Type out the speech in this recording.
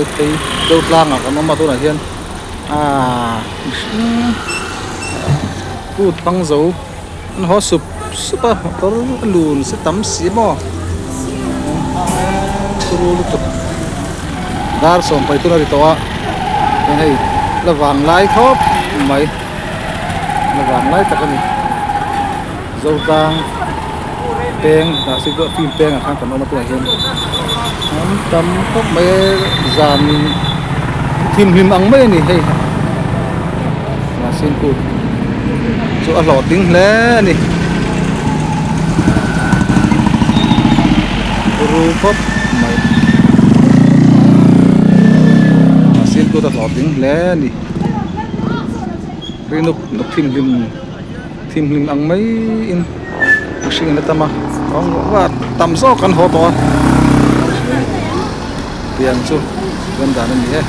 khai thấy đâu lang à còn mà tôi là hiền cút băng dấu nó sụp sụp à có lùn sẽ tắm xí mò tôi lúc tục dar som phải tôi là đi toa cái này là vàng lái thóp mày là vàng lái tất cả này dâu tang peng đã xây dựng phim peng ở khang còn nó tôi là hiền tắm có mấy dàn phim phim ăn mấy này hay là xin cút chỗ lọt tiếng lé này ru pop mày là xin cút lọt tiếng lé này cái nục phim phim ăn mấy in sinh là tama không và tầm số căn hộ to tiền số gần cả nên gì hết